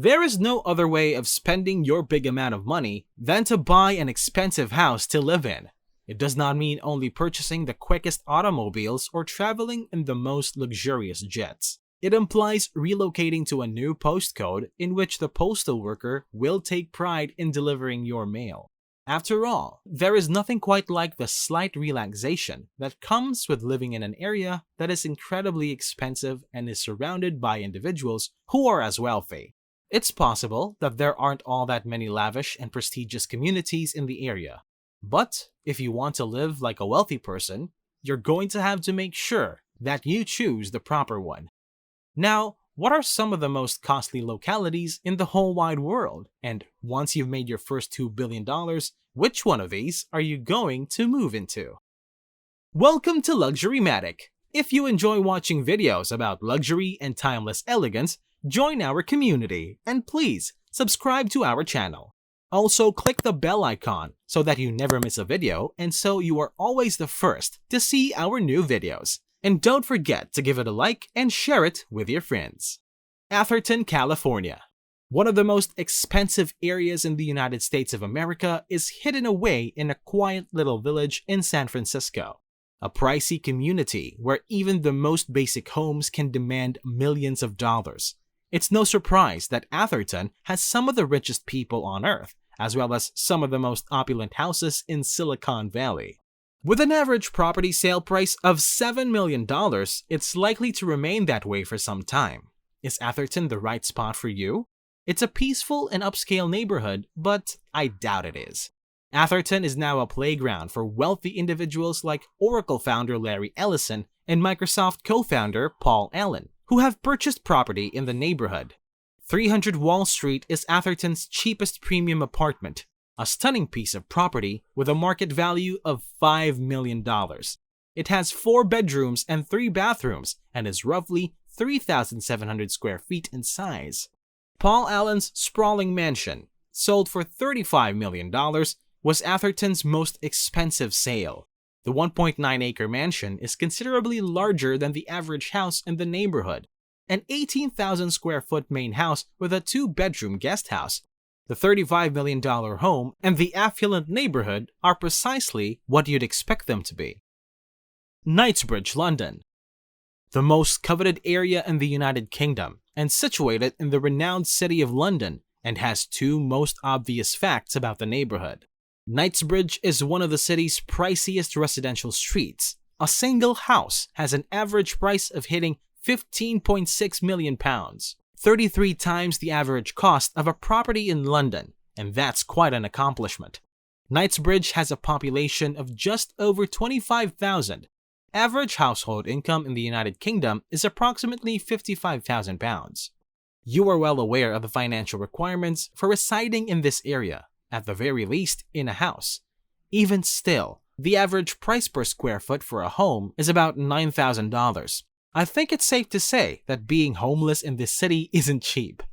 There is no other way of spending your big amount of money than to buy an expensive house to live in. It does not mean only purchasing the quickest automobiles or traveling in the most luxurious jets. It implies relocating to a new postcode in which the postal worker will take pride in delivering your mail. After all, there is nothing quite like the slight relaxation that comes with living in an area that is incredibly expensive and is surrounded by individuals who are as wealthy. It's possible that there aren't all that many lavish and prestigious communities in the area. But if you want to live like a wealthy person, you're going to have to make sure that you choose the proper one. Now, what are some of the most costly localities in the whole wide world? And once you've made your first $2 billion, which one of these are you going to move into? Welcome to Luxurymatic. If you enjoy watching videos about luxury and timeless elegance, join our community and please subscribe to our channel. Also, click the bell icon so that you never miss a video and so you are always the first to see our new videos. And don't forget to give it a like and share it with your friends. Atherton, California. One of the most expensive areas in the United States of America is hidden away in a quiet little village in San Francisco. A pricey community where even the most basic homes can demand millions of dollars. It's no surprise that Atherton has some of the richest people on earth, as well as some of the most opulent houses in Silicon Valley. With an average property sale price of $7 million, it's likely to remain that way for some time. Is Atherton the right spot for you? It's a peaceful and upscale neighborhood, but I doubt it is. Atherton is now a playground for wealthy individuals like Oracle founder Larry Ellison and Microsoft co-founder Paul Allen, who have purchased property in the neighborhood. 300 Wall Street is Atherton's cheapest premium apartment, a stunning piece of property with a market value of $5 million. It has 4 bedrooms and 3 bathrooms and is roughly 3,700 square feet in size. Paul Allen's sprawling mansion, sold for $35 million, was Atherton's most expensive sale. The 1.9-acre mansion is considerably larger than the average house in the neighborhood. An 18,000 square foot main house with a 2-bedroom guest house. The $35 million home and the affluent neighborhood are precisely what you'd expect them to be. Knightsbridge, London. The most coveted area in the United Kingdom and situated in the renowned city of London and has 2 most obvious facts about the neighborhood. Knightsbridge is one of the city's priciest residential streets. A single house has an average price of hitting £15.6 million. 33 times the average cost of a property in London, and that's quite an accomplishment. Knightsbridge has a population of just over 25,000. Average household income in the United Kingdom is approximately £55,000. You are well aware of the financial requirements for residing in this area, at the very least in a house. Even still, the average price per square foot for a home is about $9,000. I think it's safe to say that being homeless in this city isn't cheap.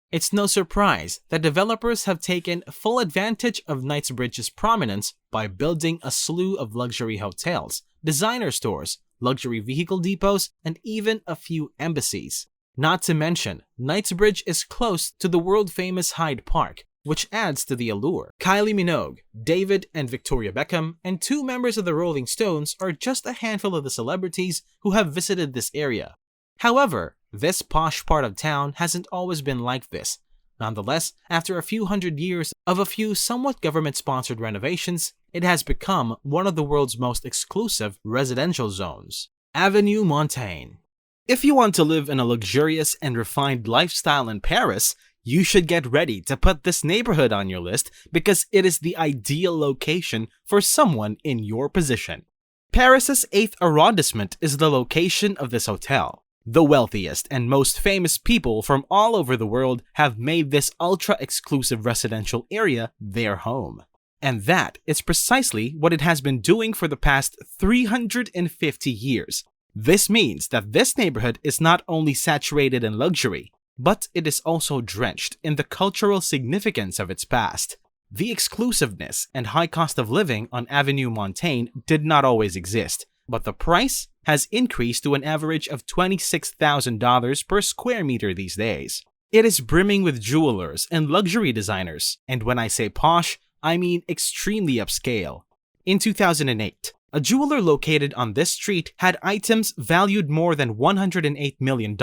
It's no surprise that developers have taken full advantage of Knightsbridge's prominence by building a slew of luxury hotels, designer stores, luxury vehicle depots, and even a few embassies. Not to mention, Knightsbridge is close to the world-famous Hyde Park, which adds to the allure. Kylie Minogue, David and Victoria Beckham, and 2 members of the Rolling Stones are just a handful of the celebrities who have visited this area. However, this posh part of town hasn't always been like this. Nonetheless, after a few hundred years of a few somewhat government-sponsored renovations, it has become one of the world's most exclusive residential zones. Avenue Montaigne. If you want to live in a luxurious and refined lifestyle in Paris, you should get ready to put this neighborhood on your list because it is the ideal location for someone in your position. Paris's 8th arrondissement is the location of this hotel. The wealthiest and most famous people from all over the world have made this ultra-exclusive residential area their home. And that is precisely what it has been doing for the past 350 years. This means that this neighborhood is not only saturated in luxury, but it is also drenched in the cultural significance of its past. The exclusiveness and high cost of living on Avenue Montaigne did not always exist, but the price has increased to an average of $26,000 per square meter these days. It is brimming with jewelers and luxury designers, and when I say posh, I mean extremely upscale. In 2008, a jeweler located on this street had items valued more than $108 million,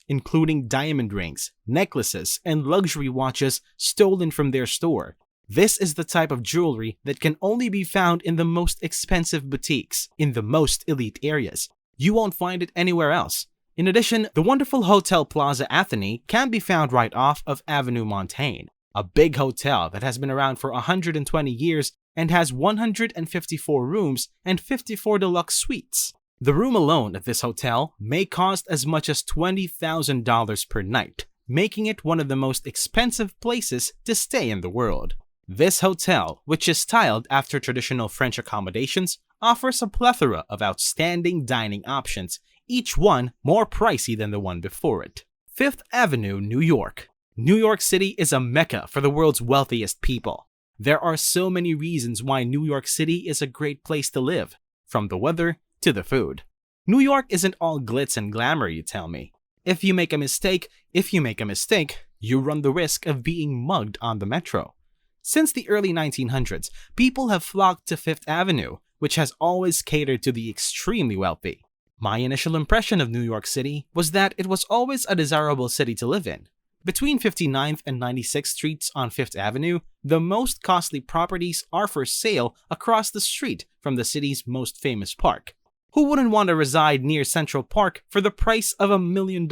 including diamond rings, necklaces, and luxury watches stolen from their store. This is the type of jewelry that can only be found in the most expensive boutiques, in the most elite areas. You won't find it anywhere else. In addition, the wonderful Hotel Plaza Athene can be found right off of Avenue Montaigne, a big hotel that has been around for 120 years and has 154 rooms and 54 deluxe suites. The room alone at this hotel may cost as much as $20,000 per night, making it one of the most expensive places to stay in the world. This hotel, which is styled after traditional French accommodations, offers a plethora of outstanding dining options, each one more pricey than the one before it. Fifth Avenue, New York. New York City is a mecca for the world's wealthiest people. There are so many reasons why New York City is a great place to live, from the weather to the food. New York isn't all glitz and glamour, you tell me. If you make a mistake, you run the risk of being mugged on the metro. Since the early 1900s, people have flocked to Fifth Avenue, which has always catered to the extremely wealthy. My initial impression of New York City was that it was always a desirable city to live in. Between 59th and 96th Streets on Fifth Avenue, the most costly properties are for sale across the street from the city's most famous park. Who wouldn't want to reside near Central Park for the price of $1 million?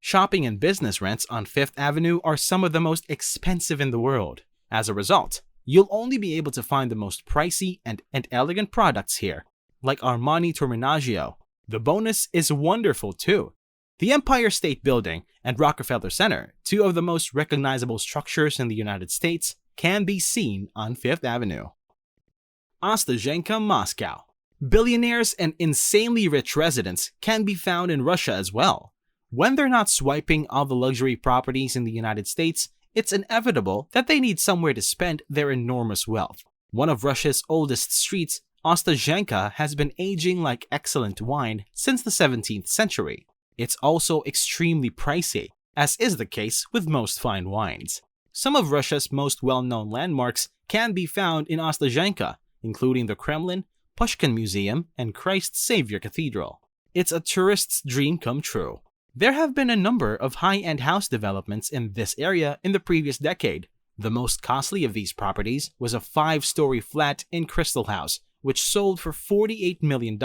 Shopping and business rents on Fifth Avenue are some of the most expensive in the world. As a result, you'll only be able to find the most pricey and elegant products here, like Armani Terminagio. The bonus is wonderful too. The Empire State Building and Rockefeller Center, two of the most recognizable structures in the United States, can be seen on Fifth Avenue. Ostazhenka, Moscow. Billionaires and insanely rich residents can be found in Russia as well. When they're not swiping all the luxury properties in the United States, it's inevitable that they need somewhere to spend their enormous wealth. One of Russia's oldest streets, Ostazhenka, has been aging like excellent wine since the 17th century. It's also extremely pricey, as is the case with most fine wines. Some of Russia's most well-known landmarks can be found in Ostazhenka, including the Kremlin, Pushkin Museum, and Christ Savior Cathedral. It's a tourist's dream come true. There have been a number of high-end house developments in this area in the previous decade. The most costly of these properties was a 5-story flat in Crystal House, which sold for $48 million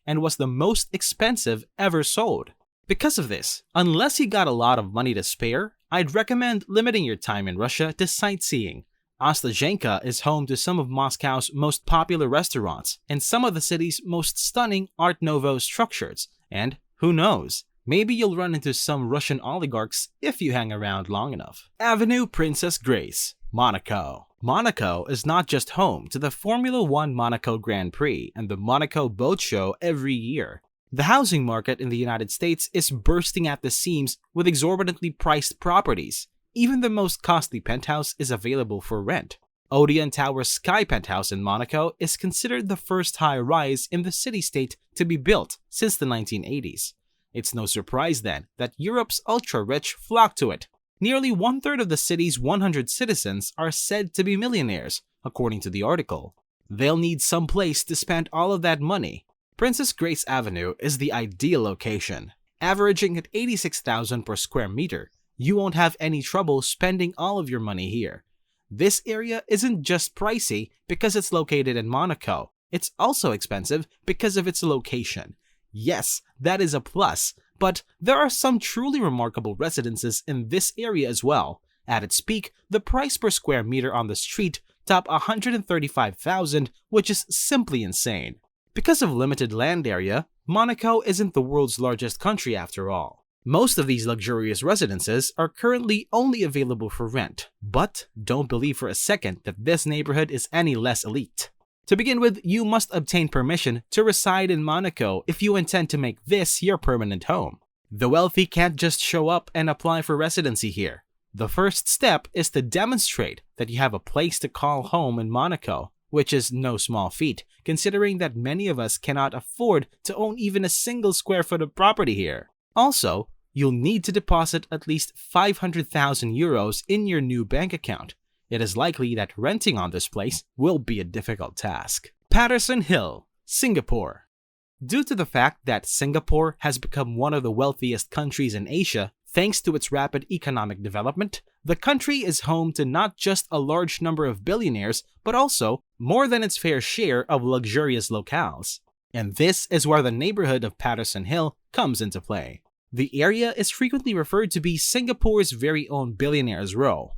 and was the most expensive ever sold. Because of this, unless you got a lot of money to spare, I'd recommend limiting your time in Russia to sightseeing. Ostazhenka is home to some of Moscow's most popular restaurants and some of the city's most stunning Art Nouveau structures, and who knows, maybe you'll run into some Russian oligarchs if you hang around long enough. Avenue Princess Grace, Monaco. Monaco is not just home to the Formula One Monaco Grand Prix and the Monaco Boat Show every year. The housing market in the United States is bursting at the seams with exorbitantly priced properties. Even the most costly penthouse is available for rent. Odeon Tower's Sky Penthouse in Monaco is considered the first high-rise in the city-state to be built since the 1980s. It's no surprise then that Europe's ultra-rich flock to it. Nearly one-third of the city's 100 citizens are said to be millionaires, according to the article. They'll need some place to spend all of that money. Princess Grace Avenue is the ideal location. Averaging at $86,000 per square meter, you won't have any trouble spending all of your money here. This area isn't just pricey because it's located in Monaco. It's also expensive because of its location. Yes, that is a plus, but there are some truly remarkable residences in this area as well. At its peak, the price per square meter on the street topped $135,000, which is simply insane. Because of limited land area, Monaco isn't the world's largest country after all. Most of these luxurious residences are currently only available for rent, but don't believe for a second that this neighborhood is any less elite. To begin with, you must obtain permission to reside in Monaco if you intend to make this your permanent home. The wealthy can't just show up and apply for residency here. The first step is to demonstrate that you have a place to call home in Monaco, which is no small feat, considering that many of us cannot afford to own even a single square foot of property here. Also, you'll need to deposit at least 500,000 euros in your new bank account. It is likely that renting on this place will be a difficult task. Patterson Hill, Singapore. Due to the fact that Singapore has become one of the wealthiest countries in Asia, thanks to its rapid economic development, the country is home to not just a large number of billionaires, but also more than its fair share of luxurious locales. And this is where the neighborhood of Patterson Hill comes into play. The area is frequently referred to be Singapore's very own Billionaires' Row.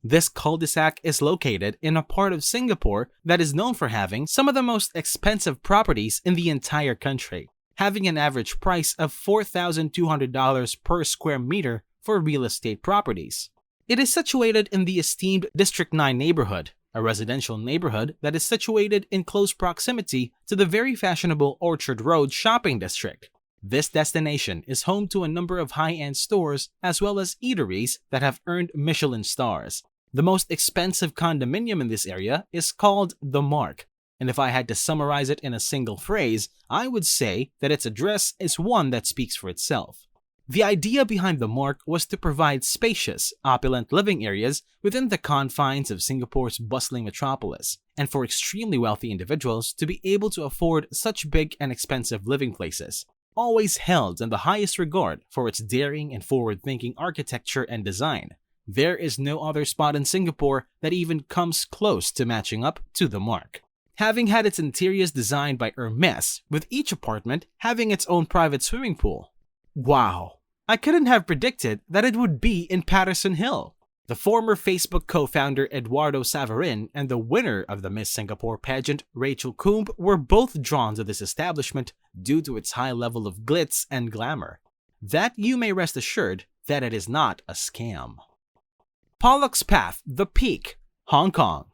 This cul-de-sac is located in a part of Singapore that is known for having some of the most expensive properties in the entire country, having an average price of $4,200 per square meter for real estate properties. It is situated in the esteemed District 9 neighborhood, a residential neighborhood that is situated in close proximity to the very fashionable Orchard Road shopping district. This destination is home to a number of high-end stores as well as eateries that have earned Michelin stars. The most expensive condominium in this area is called The Mark, and if I had to summarize it in a single phrase, I would say that its address is one that speaks for itself. The idea behind The Mark was to provide spacious, opulent living areas within the confines of Singapore's bustling metropolis, and for extremely wealthy individuals to be able to afford such big and expensive living places. Always held in the highest regard for its daring and forward-thinking architecture and design, there is no other spot in Singapore that even comes close to matching up to The Mark. Having had its interiors designed by Hermes, with each apartment having its own private swimming pool. Wow! I couldn't have predicted that it would be in Patterson Hill. The former Facebook co-founder Eduardo Saverin and the winner of the Miss Singapore pageant Rachel Coombe were both drawn to this establishment due to its high level of glitz and glamour. That you may rest assured that it is not a scam. Pollock's Path, The Peak, Hong Kong.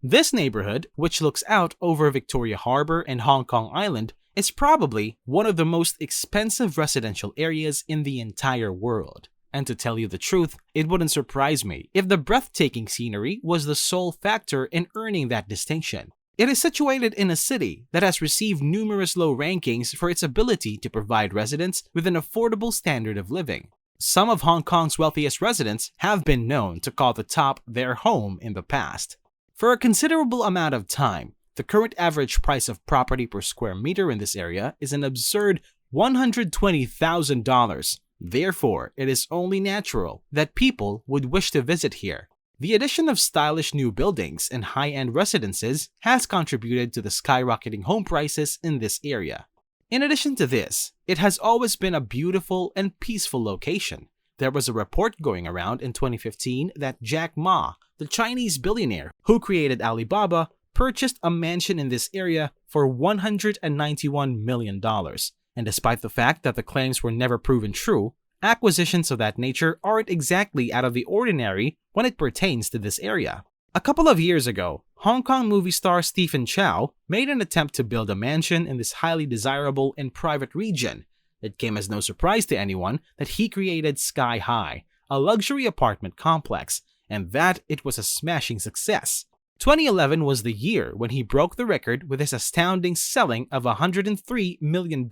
This neighborhood, which looks out over Victoria Harbour and Hong Kong Island, is probably one of the most expensive residential areas in the entire world. And to tell you the truth, it wouldn't surprise me if the breathtaking scenery was the sole factor in earning that distinction. It is situated in a city that has received numerous low rankings for its ability to provide residents with an affordable standard of living. Some of Hong Kong's wealthiest residents have been known to call the top their home in the past. For a considerable amount of time, the current average price of property per square meter in this area is an absurd $120,000. Therefore, it is only natural that people would wish to visit here. The addition of stylish new buildings and high-end residences has contributed to the skyrocketing home prices in this area. In addition to this, it has always been a beautiful and peaceful location. There was a report going around in 2015 that Jack Ma, the Chinese billionaire who created Alibaba, purchased a mansion in this area for $191 million. And despite the fact that the claims were never proven true, acquisitions of that nature aren't exactly out of the ordinary when it pertains to this area. A couple of years ago, Hong Kong movie star Stephen Chow made an attempt to build a mansion in this highly desirable and private region. It came as no surprise to anyone that he created Sky High, a luxury apartment complex, and that it was a smashing success. 2011 was the year when he broke the record with his astounding selling of $103 million.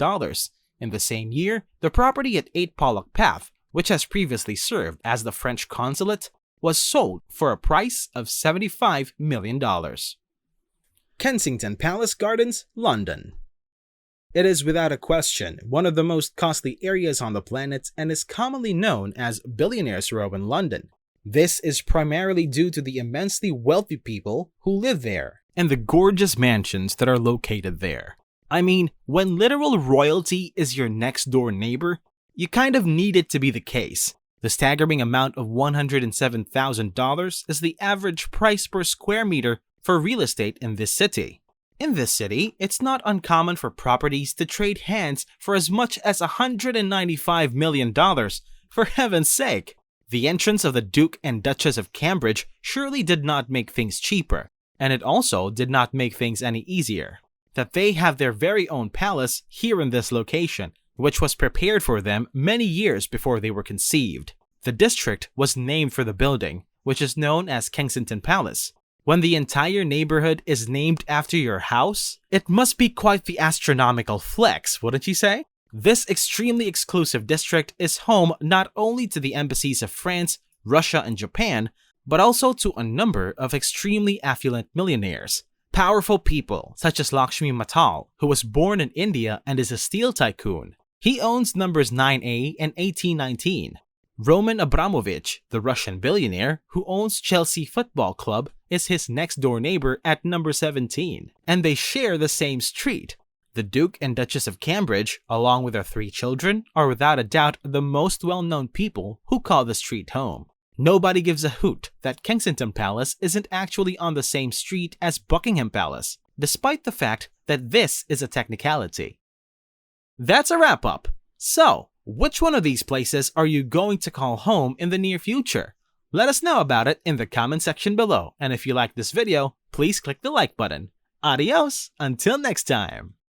In the same year, the property at 8 Pollock Path, which has previously served as the French consulate, was sold for a price of $75 million. Kensington Palace Gardens, London. It is without a question one of the most costly areas on the planet and is commonly known as Billionaires' Row in London. This is primarily due to the immensely wealthy people who live there and the gorgeous mansions that are located there. I mean, when literal royalty is your next door neighbor, you kind of need it to be the case. The staggering amount of $107,000 is the average price per square meter for real estate in this city. In this city, it's not uncommon for properties to trade hands for as much as $195 million, for heaven's sake. The entrance of the Duke and Duchess of Cambridge surely did not make things cheaper, and it also did not make things any easier. That they have their very own palace here in this location, which was prepared for them many years before they were conceived. The district was named for the building, which is known as Kensington Palace. When the entire neighborhood is named after your house, it must be quite the astronomical flex, wouldn't you say? This extremely exclusive district is home not only to the embassies of France, Russia, and Japan, but also to a number of extremely affluent millionaires. Powerful people such as Lakshmi Mittal, who was born in India and is a steel tycoon. He owns numbers 9A and 1819. Roman Abramovich, the Russian billionaire who owns Chelsea Football Club, is his next-door neighbor at number 17, and they share the same street. The Duke and Duchess of Cambridge, along with their 3 children, are without a doubt the most well-known people who call the street home. Nobody gives a hoot that Kensington Palace isn't actually on the same street as Buckingham Palace, despite the fact that this is a technicality. That's a wrap-up. So, which one of these places are you going to call home in the near future? Let us know about it in the comment section below, and if you like this video, please click the like button. Adios, until next time!